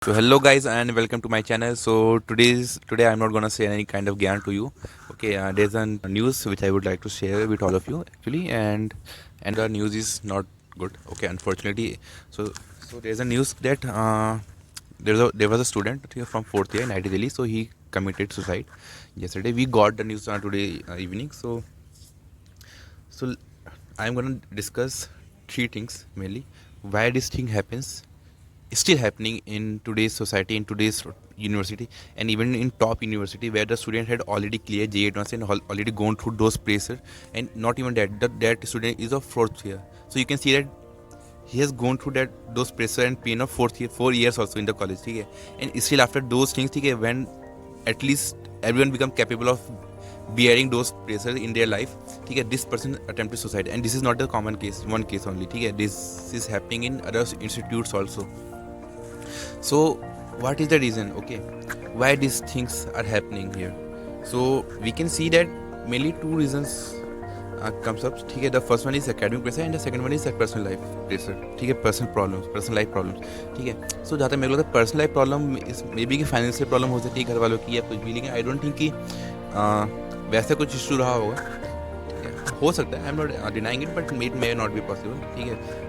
So hello guys and welcome to my channel. So today I'm not gonna say any kind of gyan to you. Okay, there's a news which I would like to share with all of you actually, and the news is not good. Okay, unfortunately. So there's a news that there was a student okay, from fourth year in IT Delhi. So he committed suicide yesterday. We got the news today evening. So I'm gonna discuss three things mainly. Why this thing happens still happening in today's society, in today's university, and even in top university where the student had already cleared JEE advance and already gone through those pressure, and not even that student is of fourth year. So you can see that he has gone through that those pressure and pain of 4 years also in the college, okay? And still after those things, okay, when at least everyone become capable of bearing those pressure in their life, okay, this person attempted suicide. And this is not the common case, one case only, okay? This is happening in other institutes also. So what is the reason, okay, why these things are happening here? So we can see that mainly two reasons comes up, ठीक है? The first one is academic pressure and the second one is personal life pressure, ठीक है? personal life problems, ठीक है? So जहाँ तक मेरे को लगता है personal life problem is maybe कि financial problem हो सकती है घर वालों की या कुछ भी, लेकिन I don't think कि वैसा कुछ इशू रहा होगा, ठीक है? हो सकता है, आई am not denying it, but it may not be possible, ठीक है?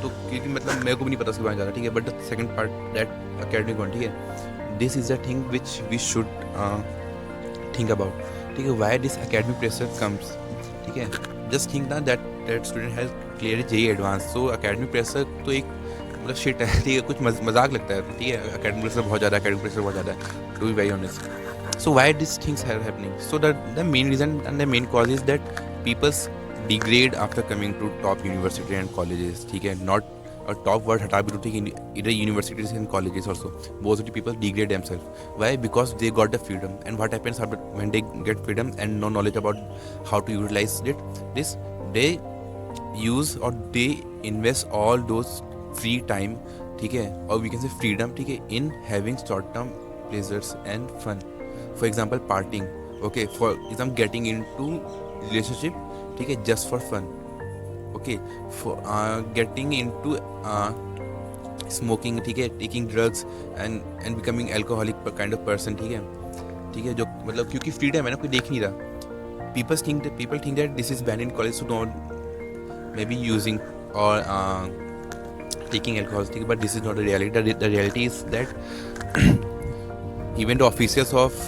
तो क्योंकि मतलब मेरे को भी नहीं पता उसके बारे में ज़्यादा, ठीक है? But the second part that academic one, ठीक है, this is the thing which we should think about, ठीक है? Why this academic pressure comes, ठीक है? जस्ट थिंक ना that student has clear JEE advance. So academic pressure तो एक मतलब शिट है, ठीक है? कुछ मजाक लगता है, ठीक है? अकेडमिक प्रेशर बहुत ज़्यादा, अकेडमिक प्रेशर बहुत ज़्यादा है, to be very honest. So why these things are happening? So the main reason and the main cause is that people's degrade after coming to top university and colleges, ठीक है? Not a top word हटा भी दो, ठीक है? Either universities and colleges also, most of the people degrade themselves. Why? Because they got the freedom. And what happens when they get freedom and no knowledge about how to utilize this, they use or they invest all those free time, ठीक है? Or we can say freedom, ठीक है, in having short term pleasures and fun. For example, partying, okay? For example, getting into relationship, ठीक है, just for fun, okay? For getting into smoking, ठीक है, taking drugs and becoming alcoholic kind of person, ठीक है? ठीक है, जो मतलब क्योंकि फ्रीडम है ना, कोई देख नहीं रहा. People think that this is banned in college, so don't maybe using or taking alcohol, ठीक है? But this is not the reality. The reality is that even the officials of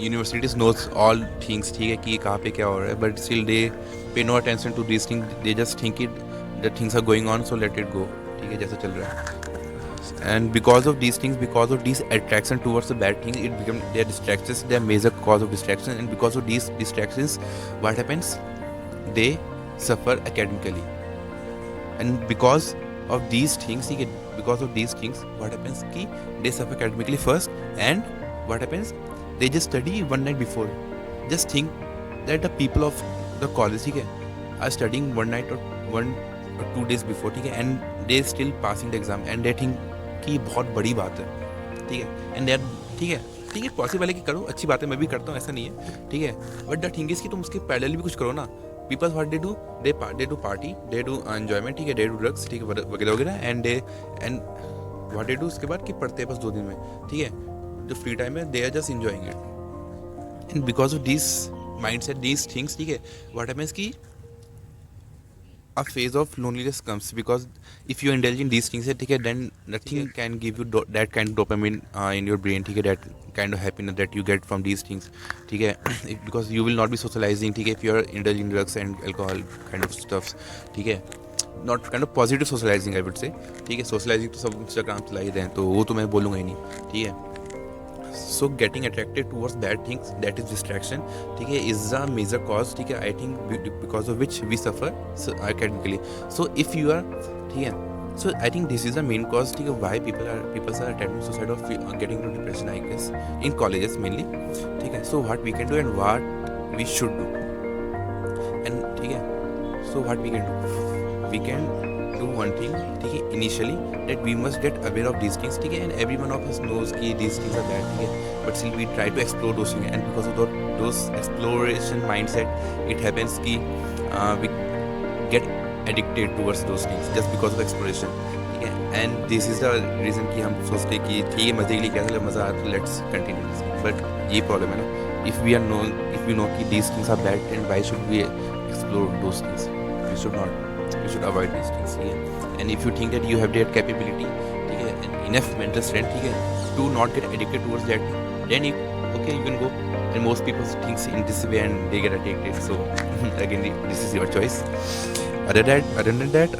universities knows all things, ठीक है, कि कहाँ पे क्या हो रहा है, but still they pay no attention to these things. They just think it that things are going on, so let it go, ठीक है, जैसा चल रहा है. And because of these things, because of these attraction towards the bad things, it become their distractions, their major cause of distraction. And because of these distractions, what happens? They suffer academically. And because of these things, ठीक है, because of these things, what happens कि they suffer academically first, and what happens? They just study one night before. Just think that the people of the college, ठीक है, are studying one night or 1 or 2 days before, ठीक है, and they still passing the exam, and they think कि बहुत बड़ी बात है, ठीक है, and they are, ठीक है, पॉसिबल है कि करो, अच्छी बात है, मैं भी करता हूँ, ऐसा नहीं है, ठीक है, बट द थिंग इज कि तुम उसके पैरेलल भी कुछ करो ना. People what they do party, they do enjoyment, ठीक है, दे डू ड्रग्स, ठीक है, वगैरह वगैरह, एंड व्हाट दे डू उसके बाद कि पढ़ते हैं बस 2 दिन में, ठीक है, जो फ्री टाइम है they are just enjoying it. And because of this mindset, these things, ठीक है, व्हाट हैपेंस कि a phase of loneliness comes, because if you indulge in these things, ठीक है, then nothing can give you that kind of dopamine in your brain, ठीक है, that kind of happiness that you get from these things, ठीक है, because you will not be socializing, ठीक है, if you are indulging drugs and alcohol kind of stuffs, ठीक है, not kind of positive socialising I would say, ठीक है. Socialising तो सब इंस्टाग्राम चला ही रहे हैं, तो वो तो मैं बोलूँगा ही नहीं, ठीक है. So getting attracted towards bad things, that is distraction, ठीक है, इज अ मेजर कॉज, ठीक है, I think because of which we suffer academically. So if you are, ठीक है, so I think this is the main cause, ठीक है, why people are attempting suicide or getting into depression, I guess, in colleges mainly, ठीक है. So what we can do and what we should do, and ठीक है, so what we can do one thing, ठीक है, initially, that we must get aware of these things, ठीक है, and every one of us knows कि these things are bad, ठीक है, but still we try to explore those things, and because of those exploration mindset, it happens कि we get addicted towards those things just because of exploration, ठीक है. And this is the reason कि हम सोचते हैं कि ठीक है मज़े के लिए क्या था, मज़ा आया तो लेट्स कंटिन्यू। बट ये प्रॉब्लम है ना, इफ़ वी नो कि these things are bad and why should we explore those things, we should not, we should avoid these things, ठीक है। And if you think that you have that capability, ठीक है, and enough mental strength, ठीक है, to not get addicted towards that, then you okay you can go. And most people think in this way and they get addicted, so again this is your choice. Other than that,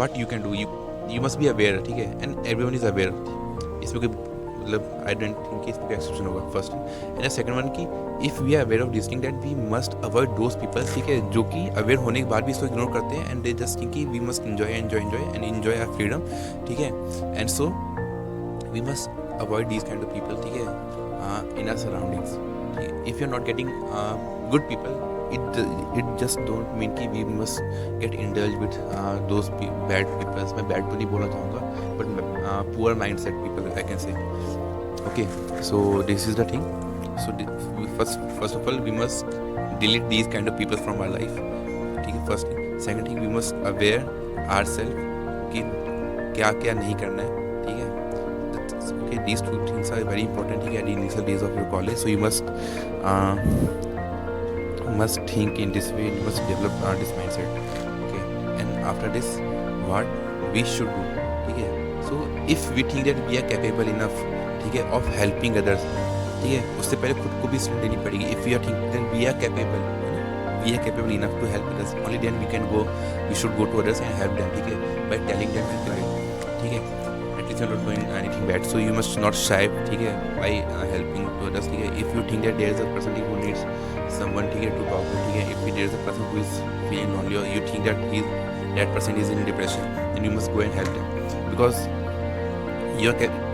what you can do, you must be aware, ठीक है, and everyone is aware. इसमें कोई मतलब I don't think इसमें कोई exception होगा, first. And second one कि if we are aware of this thing that we must avoid those people, ठीक है, जो कि अवेयर होने के बाद भी इसको इग्नोर करते हैं एंड दे जस्ट थिंक कि we must enjoy and enjoy our freedom, ठीक है। And so we must avoid these kind of people, ठीक है, in our surroundings. If you're not getting good people, it just don't mean कि we must get indulged with those bad people. मैं bad तो नहीं बोलना चाहूँगा, but poor mindset people I can say. Okay, so this is the thing. So first of all we must delete these kind of people from our life, ठीक है, first thing. Second thing, we must aware ourselves कि क्या क्या नहीं करना है, ठीक है। Okay, these two things are very important, ठीक है, at the initial days of your college. So you must think in this way, you must develop this mindset, okay. And after this, what we should do, ठीक है। So if we think that we are capable enough, ठीक है, of helping others, ठीक है, उससे पहले खुद को भी स्ट्रेंथ देनी पड़ेगी। If we are thinking that we are capable enough to help others, only then we should go to others and help them, ठीक है, by telling them to try, ठीक है, at least you're not doing anything bad, so you must not shy, ठीक है, by helping to others, ठीक है। If you think that there is a person who needs someone, ठीक है, to talk to, ठीक है, if there is a person who is feeling lonely or you think that that person is in depression, then you must go and help them, because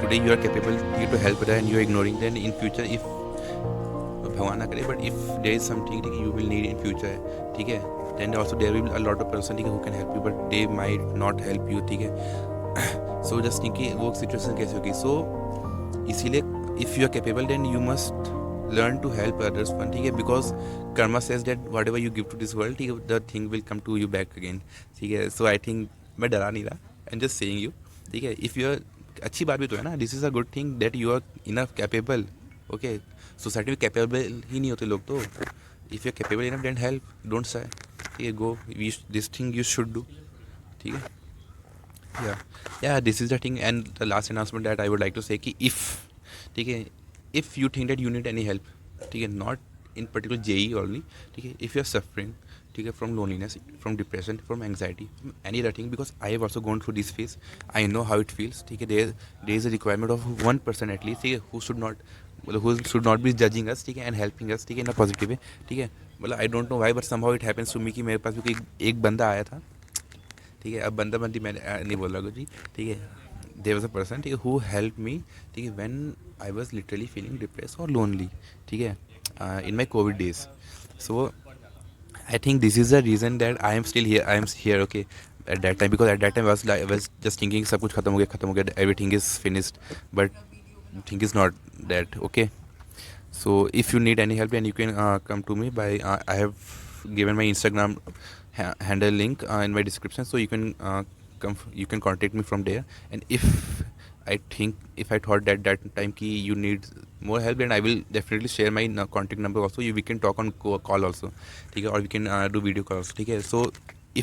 today you are capable to help them and you are ignoring them. In future, if भगवान ना करे, but if there is something that you will need in future, ठीक है, then also there will be a lot of person, ठीक है, who can help you, but they might not help you, ठीक है। So just think कि वो situation कैसे होगी। सो इसीलिए if you are capable then you must learn to help others one, ठीक है, because karma says that whatever you give to this world, ठीक है, the thing will come to you back again, ठीक है। So I think मैं डरा नहीं रहा, I am just saying you, ठीक है। इफ़ यू आर, अच्छी बात भी तो है ना, this is a good thing that you are enough capable, okay. Society में कैपेबल ही नहीं होते लोग, तो if you are capable enough then help, don't say, ठीक है, go, this thing you should do, ठीक है। Yeah, this is the thing. And the last announcement that I would like to say कि ठीक है, if you think that you need any help, ठीक है, not in particular JE only, ठीक है, if you are suffering, ठीक है, from loneliness, from depression, from anxiety, from any other thing, because I have also gone through this phase, I know how it feels, ठीक है, there is a requirement of one person at least, ठीक है, who should not be judging us, ठीक है, and helping us, ठीक है, in a positive way, ठीक है। मतलब I don't know why, but somehow it happens to me कि मेरे पास भी एक बंदा आया था, ठीक है, अब बंदा बंदी मैंने नहीं बोल रहा कुछ जी, ठीक है, देयर वाज अ पर्सन, ठीक है, हु हेल्प मी, ठीक है, when I was literally feeling depress और लोनली, ठीक है, in my Covid days. So I think this is the reason that I am here, okay, at that time, because at that time I was just thinking सब कुछ खत्म हो गया, everything is finished, but thing is not that, okay. So if you need any help, then you can come to me by I have given my Instagram handle link in my description, so you can you can contact me from there. And if I thought that time ki you need more help, then I will definitely share my contact number also. We can talk on call also, ठीक है, or we can do video call also, ठीक है। So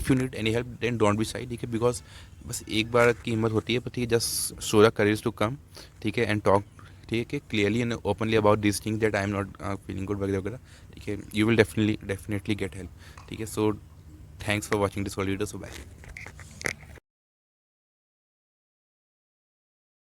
if you need any help, then don't be shy, ठीक है, because बस एक बार की हिम्मत होती है, पर ठीक है, just show the courage to come, ठीक है, and talk, ठीक है, clearly and openly about this thing that I am not feeling good वगैरह वगैरह, ठीक है, you will definitely get help, ठीक है। So thanks for watching this video, so bye.